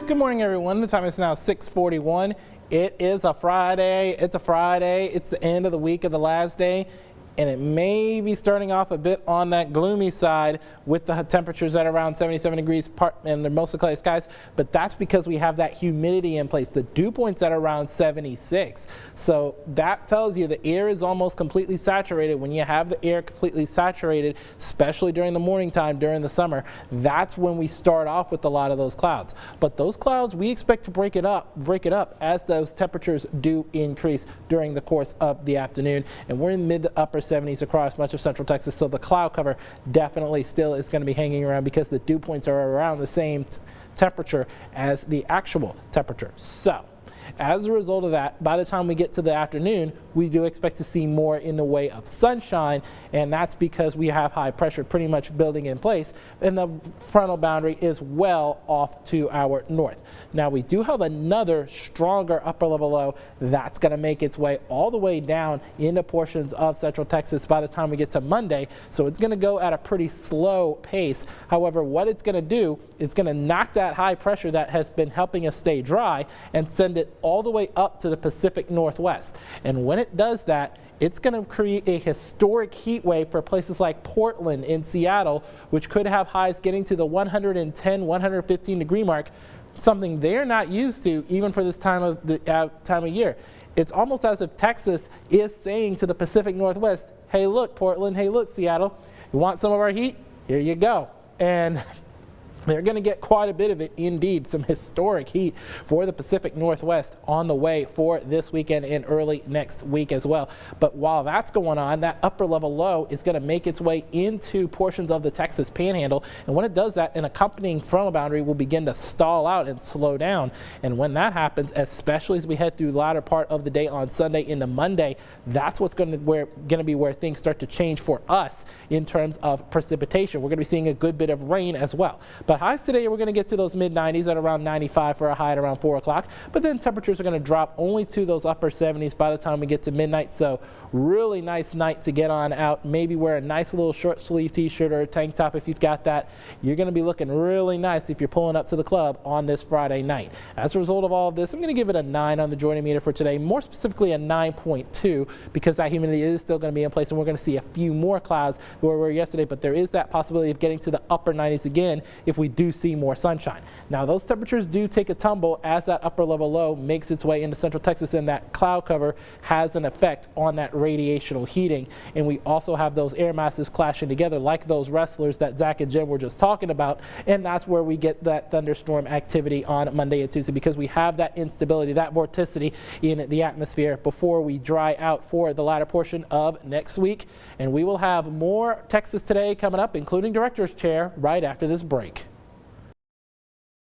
Good morning, everyone. The time is now 6:41. It is a Friday. It's a Friday. It's the end of the week of the last day. And it may be starting off a bit on that gloomy side with the temperatures at around 77 degrees and the mostly cloudy skies, but that's because we have that humidity in place. The dew point's at around 76. So that tells you the air is almost completely saturated. When you have the air completely saturated, especially during the morning time during the summer, that's when we start off with a lot of those clouds. But those clouds, we expect to break it up as those temperatures do increase during the course of the afternoon. And we're in mid to upper 70s across much of central Texas, so the cloud cover definitely still is going to be hanging around because the dew points are around the same temperature as the actual temperature. So as a result of that, by the time we get to the afternoon, we do expect to see more in the way of sunshine, and that's because we have high pressure pretty much building in place, and the frontal boundary is well off to our north. Now we do have another stronger upper level low that's going to make its way all the way down into portions of central Texas by the time we get to Monday, so it's going to go at a pretty slow pace. However, what it's going to do is going to knock that high pressure that has been helping us stay dry and send it all the way up to the Pacific Northwest. And when it does that, it's going to create a historic heat wave for places like Portland and Seattle, which could have highs getting to the 110, 115 degree mark, something they're not used to even for this time of year. It's almost as if Texas is saying to the Pacific Northwest, hey look Portland, hey look Seattle, you want some of our heat? Here you go. And they're going to get quite a bit of it, indeed, some historic heat for the Pacific Northwest on the way for this weekend and early next week as well. But while that's going on, that upper level low is going to make its way into portions of the Texas Panhandle. And when it does that, an accompanying frontal boundary will begin to stall out and slow down. And when that happens, especially as we head through the latter part of the day on Sunday into Monday, that's what's going to be where things start to change for us in terms of precipitation. We're going to be seeing a good bit of rain as well. But highs today, we're going to get to those mid-90s at around 95 for a high at around 4 o'clock. But then temperatures are going to drop only to those upper 70s by the time we get to midnight. So really nice night to get on out. Maybe wear a nice little short sleeve t-shirt or a tank top if you've got that. You're going to be looking really nice if you're pulling up to the club on this Friday night. As a result of all of this, I'm going to give it a 9 on the joining meter for today. More specifically a 9.2 because that humidity is still going to be in place and we're going to see a few more clouds than we were yesterday. But there is that possibility of getting to the upper 90s again if we do see more sunshine. Now those temperatures do take a tumble as that upper level low makes its way into central Texas, and that cloud cover has an effect on that radiational heating. And we also have those air masses clashing together like those wrestlers that Zach and Jim were just talking about, and that's where we get that thunderstorm activity on Monday and Tuesday because we have that instability, that vorticity in the atmosphere before we dry out for the latter portion of next week. And we will have more Texas Today coming up, including Director's Chair, right after this break.